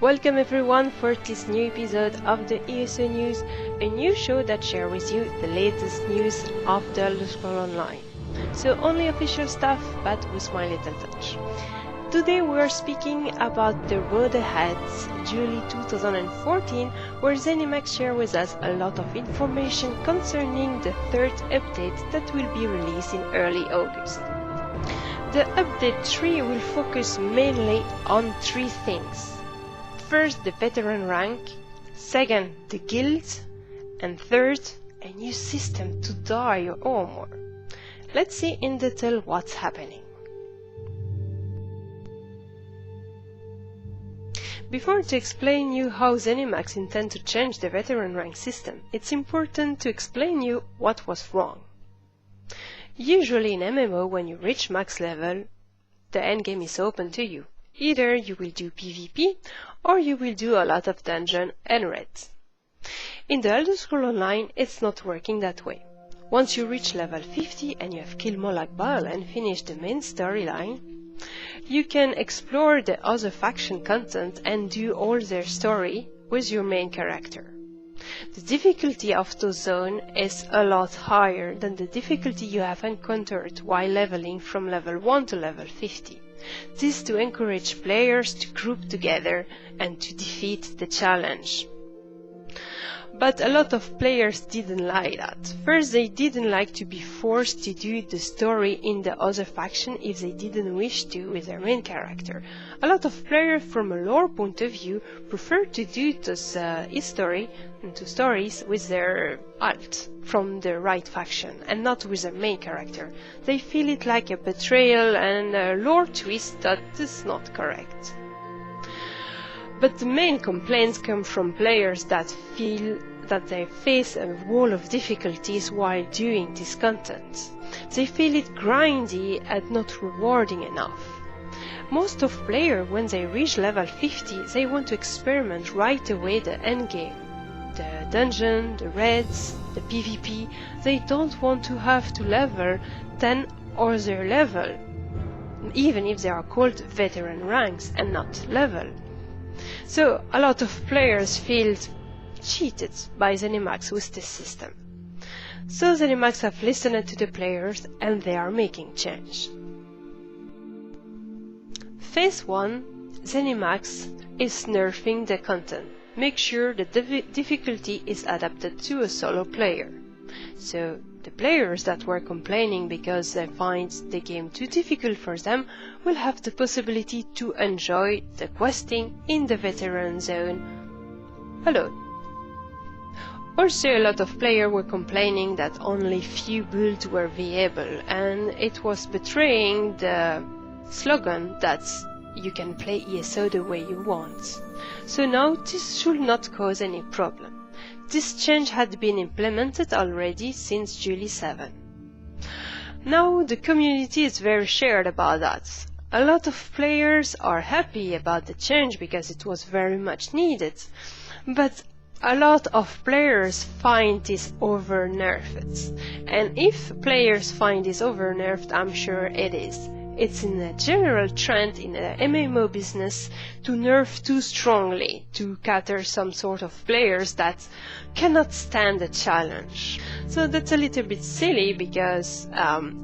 Welcome everyone for this new episode of the ESO News, a new show that shares with you the latest news of the Elder Scrolls Online. So only official stuff, but with my little touch. Today we are speaking about the road ahead, July 2014, where Zenimax shares with us a lot of information concerning the third update that will be released in early August. The update 3 will focus mainly on three things. First, the veteran rank, second, the guilds, and third, a new system to dye your armor. Let's see in detail what's happening. Before to explain you how Zenimax intend to change the veteran rank system, it's important to explain you what was wrong. Usually in MMO, when you reach max level, the endgame is open to you. Either you will do PvP or you will do a lot of dungeon and raids. In the Elder Scrolls Online, it's not working that way. Once you reach level 50 and you have killed Molag Bal and finished the main storyline, you can explore the other faction content and do all their story with your main character. The difficulty of those zones is a lot higher than the difficulty you have encountered while leveling from level 1 to level 50. This to encourage players to group together and to defeat the challenge. But a lot of players didn't like that. First, they didn't like to be forced to do the story in the other faction if they didn't wish to with their main character. A lot of players from a lore point of view prefer to do this history and two stories with their alt from the right faction and not with their main character. They feel it like a betrayal and a lore twist that is not correct. But the main complaints come from players that feel that they face a wall of difficulties while doing this content. They feel it grindy and not rewarding enough. Most of players, when they reach level 50, they want to experiment right away the endgame. The dungeon, the raids, the PvP, they don't want to have to level 10 or their level, even if they are called veteran ranks and not level. So a lot of players feel cheated by Zenimax with this system. So Zenimax have listened to the players and they are making change. Phase 1, Zenimax is nerfing the content. Make sure the difficulty is adapted to a solo player. So the players that were complaining because they find the game too difficult for them will have the possibility to enjoy the questing in the veteran zone alone. Also, a lot of players were complaining that only few builds were viable, and it was betraying the slogan that you can play ESO the way you want. So now this should not cause any problem. This change had been implemented already since July 7. Now the community is very shared about that. A lot of players are happy about the change because it was very much needed, but a lot of players find this over-nerfed. And if players find this over-nerfed, I'm sure it is. It's in a general trend in the MMO business to nerf too strongly to cater some sort of players that cannot stand the challenge. So that's a little bit silly because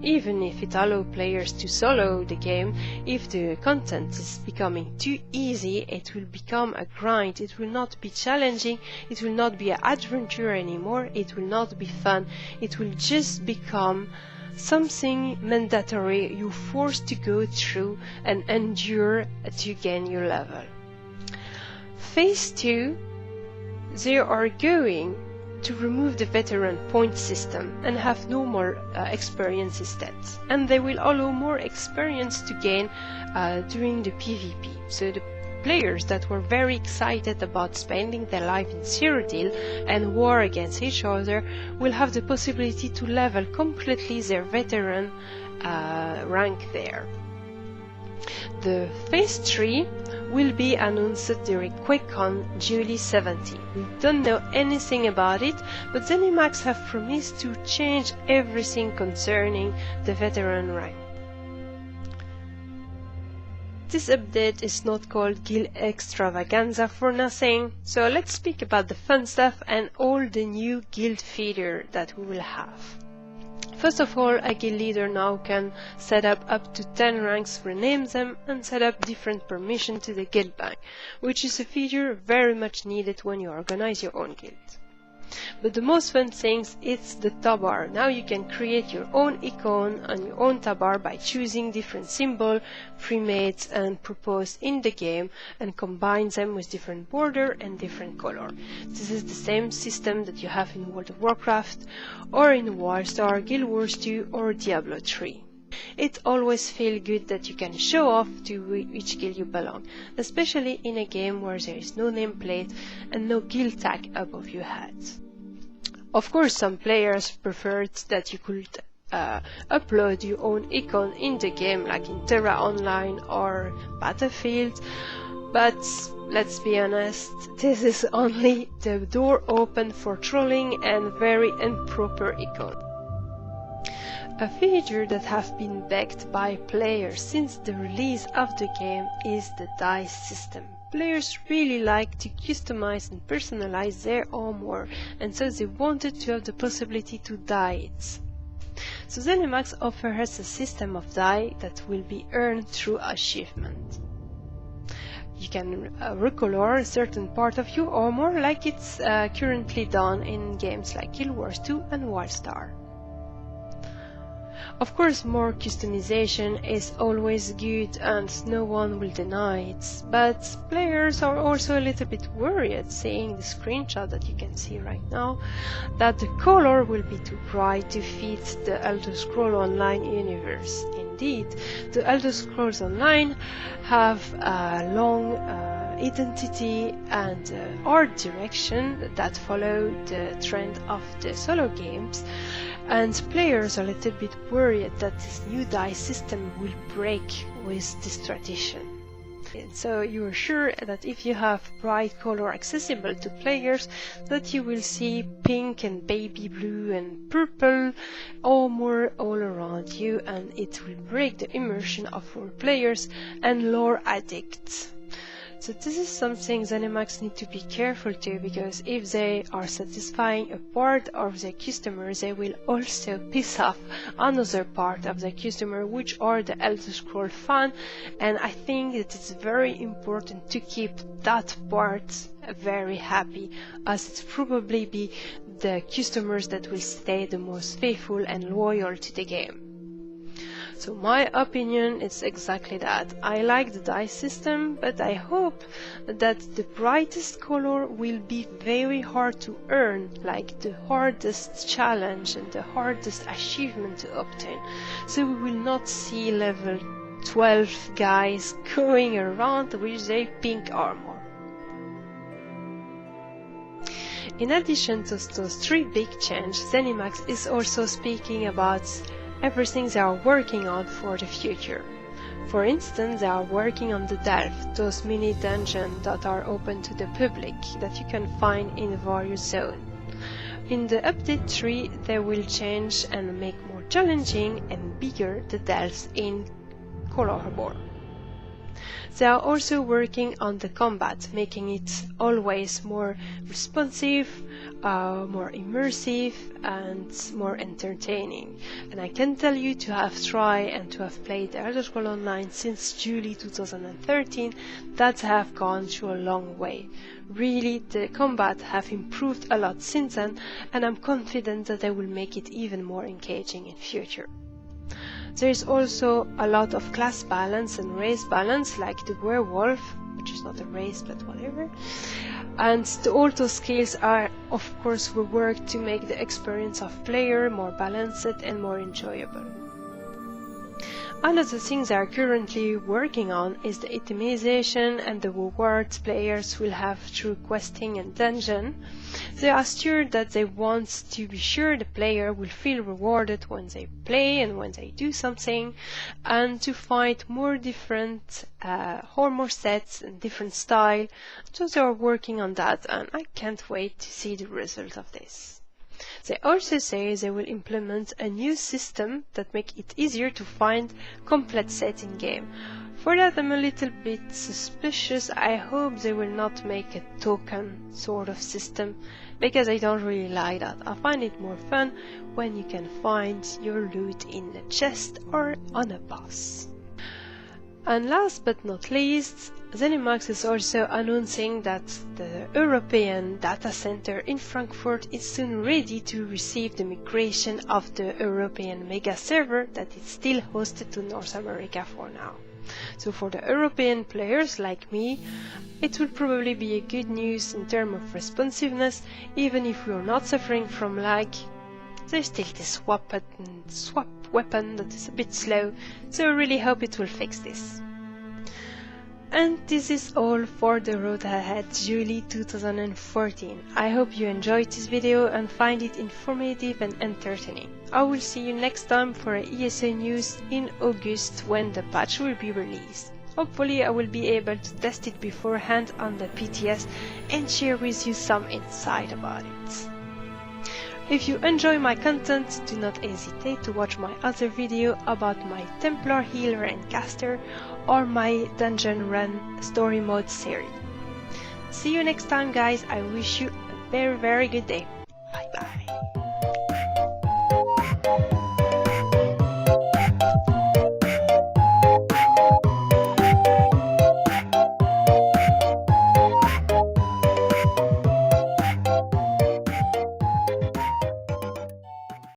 even if it allows players to solo the game, if the content is becoming too easy, it will become a grind. It will not be challenging, it will not be an adventure anymore, it will not be fun, it will just become something mandatory you're forced to go through and endure to gain your level. Phase 2, they are going to remove the veteran point system and have no more experience instead. And they will allow more experience to gain during the PvP. So the players that were very excited about spending their life in Cyrodiil and war against each other will have the possibility to level completely their veteran rank there. The phase 3 will be announced during QuakeCon July 17. We don't know anything about it, but Zenimax have promised to change everything concerning the veteran rank. This update is not called Guild Extravaganza for nothing, so let's speak about the fun stuff and all the new guild feature that we will have. First of all, a guild leader now can set up to 10 ranks, rename them, and set up different permissions to the guild bank, which is a feature very much needed when you organize your own guild. But the most fun thing is the tabbar. Now you can create your own icon and your own tabbar by choosing different symbols, pre-made and proposed in the game, and combine them with different border and different color. This is the same system that you have in World of Warcraft, or in Wildstar, Guild Wars 2 or Diablo 3. It always feels good that you can show off to which guild you belong, especially in a game where there is no nameplate and no guild tag above your head. Of course, some players preferred that you could upload your own icon in the game, like in Terra Online or Battlefield, but let's be honest, this is only the door open for trolling and very improper icon. A feature that has been begged by players since the release of the game is the dice system. Players really like to customize and personalize their armor, and so they wanted to have the possibility to dye it. So Zenimax offers a system of dye that will be earned through achievement. You can recolor a certain part of your armor like it's currently done in games like Guild Wars 2 and Wildstar. Of course, more customization is always good and no one will deny it, but players are also a little bit worried seeing the screenshot that you can see right now, that the color will be too bright to fit the Elder Scrolls Online universe. Indeed, the Elder Scrolls Online have a long identity and art direction that follow the trend of the solo games, and players are a little bit worried that this new dye system will break with this tradition. So you are sure that if you have bright color accessible to players, that you will see pink and baby blue and purple armor all around you, and it will break the immersion of our players and lore addicts. So this is something Zenimax need to be careful to, because if they are satisfying a part of their customers, they will also piss off another part of their customer, which are the Elder Scrolls fan, and I think that it's very important to keep that part very happy, as it's probably be the customers that will stay the most faithful and loyal to the game. So my opinion is exactly that. I like the dice system, but I hope that the brightest color will be very hard to earn, like the hardest challenge and the hardest achievement to obtain. So we will not see level 12 guys going around with a pink armor. In addition to those three big changes, Zenimax is also speaking about everything they are working on for the future. For instance, they are working on the Delve, those mini dungeons that are open to the public that you can find in various zones. In the update 3, they will change and make more challenging and bigger the Delves in Color Harbor. They are also working on the combat, making it always more responsive, more immersive and more entertaining. And I can tell you, to have tried and to have played the Elder Scrolls Online since July 2013, that I have gone through a long way. Really, the combat have improved a lot since then, and I'm confident that they will make it even more engaging in future. There is also a lot of class balance and race balance, like the werewolf, which is not a race but whatever. And the auto skills are, of course, reworked to make the experience of player more balanced and more enjoyable. Another thing they are currently working on is the itemization and the rewards players will have through questing and dungeon. They are sure that they want to be sure the player will feel rewarded when they play and when they do something, and to find more different armor sets and different style. So they are working on that, and I can't wait to see the result of this. They also say they will implement a new system that make it easier to find complete set in game. For that I'm a little bit suspicious. I hope they will not make a token sort of system, because I don't really like that. I find it more fun when you can find your loot in a chest or on a boss. And last but not least, Zenimax is also announcing that the European data center in Frankfurt is soon ready to receive the migration of the European mega server that is still hosted to North America for now. So for the European players like me, it will probably be a good news in terms of responsiveness. Even if we are not suffering from lag, there's still this swap weapon that is a bit slow, so I really hope it will fix this. And this is all for the road ahead July 2014. I hope you enjoyed this video and find it informative and entertaining. I will see you next time for a ESO news in August when the patch will be released. Hopefully I will be able to test it beforehand on the PTS and share with you some insight about it. If you enjoy my content, do not hesitate to watch my other video about my Templar Healer and Caster or my Dungeon Run story mode series. See you next time guys, I wish you a very good day.